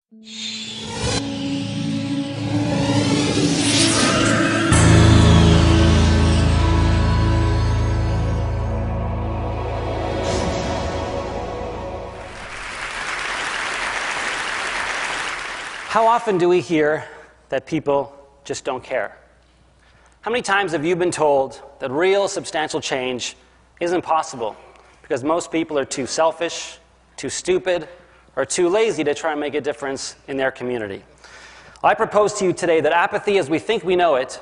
How often do we hear that people just don't care? How many times have you been told that real substantial change isn't possible because most people are too selfish, too stupid, or too lazy to try and make a difference in their community? I propose to you today that apathy as we think we know it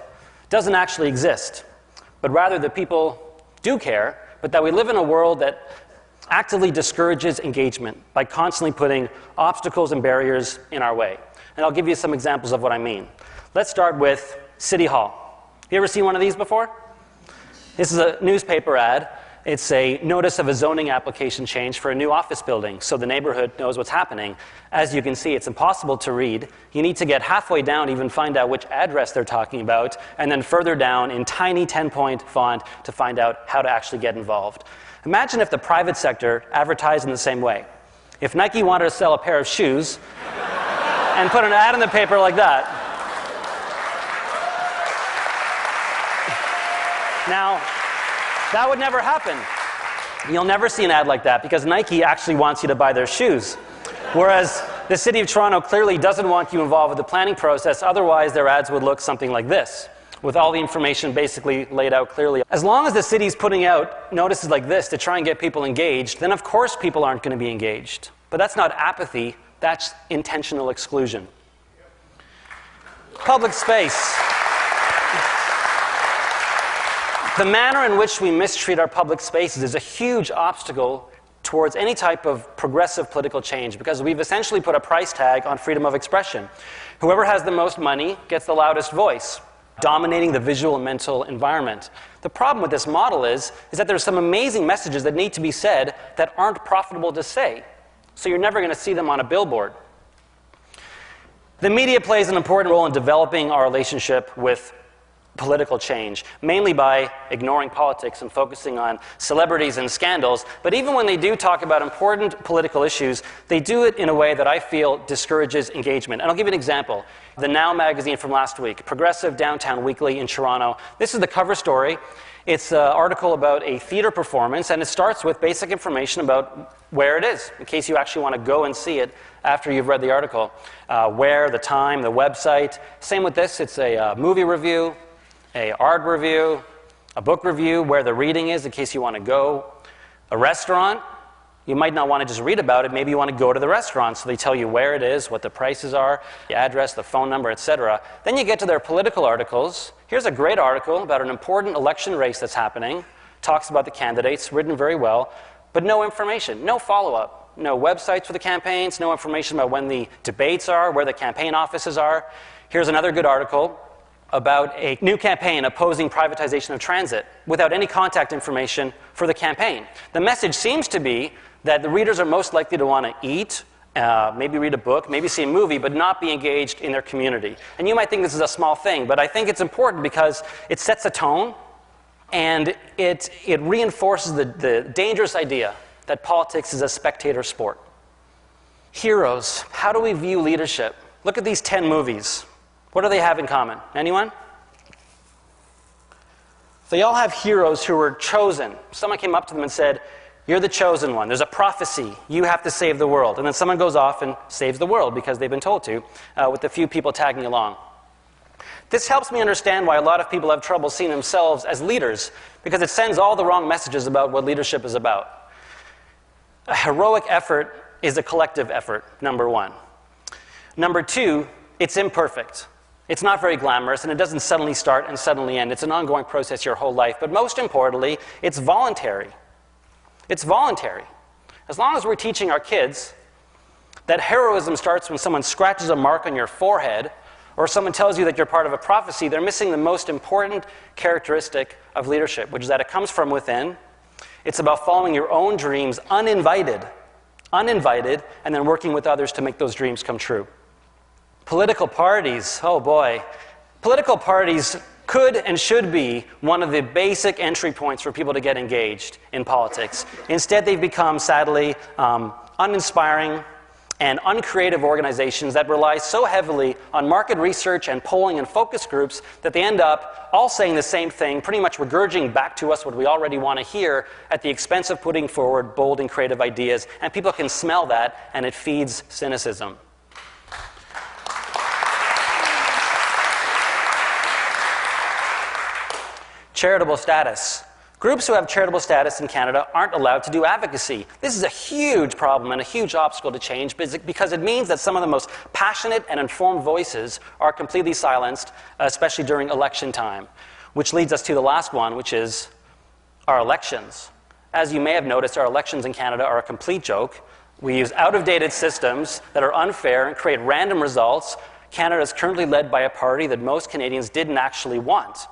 doesn't actually exist, but rather that people do care, but that we live in a world that actively discourages engagement by constantly putting obstacles and barriers in our way. And I'll give you some examples of what I mean. Let's start with City Hall. You ever seen one of these before? This is a newspaper ad. It's a notice of a zoning application change for a new office building, so the neighborhood knows what's happening. As you can see, it's impossible to read. You need to get halfway down to even find out which address they're talking about, and then further down in tiny 10-point font to find out how to actually get involved. Imagine if the private sector advertised in the same way. If Nike wanted to sell a pair of shoes and put an ad in the paper like that. Now, that would never happen. You'll never see an ad like that because Nike actually wants you to buy their shoes. Whereas the City of Toronto clearly doesn't want you involved with the planning process, otherwise their ads would look something like this, with all the information basically laid out clearly. As long as the city's putting out notices like this to try and get people engaged, then of course people aren't going to be engaged. But that's not apathy, that's intentional exclusion. Public space. The manner in which we mistreat our public spaces is a huge obstacle towards any type of progressive political change because we've essentially put a price tag on freedom of expression. Whoever has the most money gets the loudest voice, dominating the visual and mental environment. The problem with this model is that there's some amazing messages that need to be said that aren't profitable to say. So you're never going to see them on a billboard. The media plays an important role in developing our relationship with political change, mainly by ignoring politics and focusing on celebrities and scandals. But even when they do talk about important political issues, they do it in a way that I feel discourages engagement. And I'll give you an example. The Now magazine from last week, Progressive Downtown Weekly in Toronto. This is the cover story. It's an article about a theater performance, and it starts with basic information about where it is, in case you actually want to go and see it after you've read the article. Where, the time, the website. Same with this. It's a movie review, a art review, a book review, where the reading is in case you want to go. A restaurant, you might not want to just read about it, maybe you want to go to the restaurant, so they tell you where it is, what the prices are, the address, the phone number, etc. Then you get to their political articles. Here's a great article about an important election race that's happening, talks about the candidates, written very well, but no information, no follow-up, no websites for the campaigns, no information about when the debates are, where the campaign offices are. Here's another good article about a new campaign opposing privatization of transit without any contact information for the campaign. The message seems to be that the readers are most likely to want to eat, maybe read a book, maybe see a movie, but not be engaged in their community. And you might think this is a small thing, but I think it's important because it sets a tone and it reinforces the dangerous idea that politics is a spectator sport. Heroes. How do we view leadership? Look at these 10 movies. What do they have in common? Anyone? They all have heroes who were chosen. Someone came up to them and said, "You're the chosen one. There's a prophecy. You have to save the world." And then someone goes off and saves the world because they've been told to, with a few people tagging along. This helps me understand why a lot of people have trouble seeing themselves as leaders, because it sends all the wrong messages about what leadership is about. A heroic effort is a collective effort, number one. Number two, it's imperfect. It's not very glamorous, and it doesn't suddenly start and suddenly end. It's an ongoing process your whole life. But most importantly, it's voluntary. It's voluntary. As long as we're teaching our kids that heroism starts when someone scratches a mark on your forehead or someone tells you that you're part of a prophecy, they're missing the most important characteristic of leadership, which is that it comes from within. It's about following your own dreams uninvited, and then working with others to make those dreams come true. Political parties, oh boy. Political parties could and should be one of the basic entry points for people to get engaged in politics. Instead, they've become, sadly, uninspiring, and uncreative organizations that rely so heavily on market research and polling and focus groups that they end up all saying the same thing, pretty much regurgitating back to us what we already want to hear at the expense of putting forward bold and creative ideas. And people can smell that, and it feeds cynicism. Charitable status. Groups who have charitable status in Canada aren't allowed to do advocacy. This is a huge problem and a huge obstacle to change because it means that some of the most passionate and informed voices are completely silenced, especially during election time. Which leads us to the last one, which is our elections. As you may have noticed, our elections in Canada are a complete joke. We use out-of-date systems that are unfair and create random results. Canada is currently led by a party that most Canadians didn't actually want.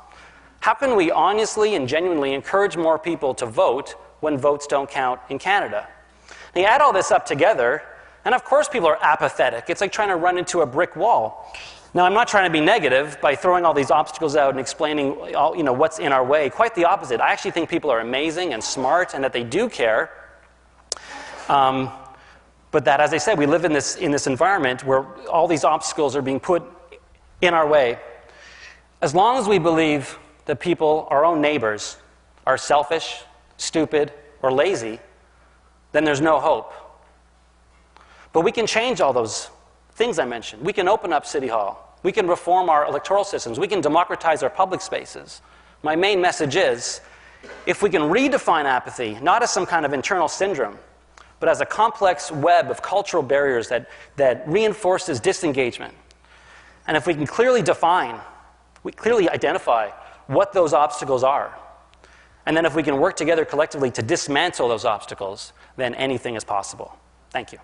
How can we honestly and genuinely encourage more people to vote when votes don't count in Canada? Now, you add all this up together, and of course people are apathetic. It's like trying to run into a brick wall. Now, I'm not trying to be negative by throwing all these obstacles out and explaining what's in our way. Quite the opposite. I actually think people are amazing and smart and that they do care. But that, as I said, we live in this environment where all these obstacles are being put in our way. As long as we believe that people, our own neighbors, are selfish, stupid, or lazy, then there's no hope. But we can change all those things I mentioned. We can open up City Hall. We can reform our electoral systems. We can democratize our public spaces. My main message is, if we can redefine apathy, not as some kind of internal syndrome, but as a complex web of cultural barriers that reinforces disengagement, and if we can clearly identify what those obstacles are, and then if we can work together collectively to dismantle those obstacles, then anything is possible. Thank you.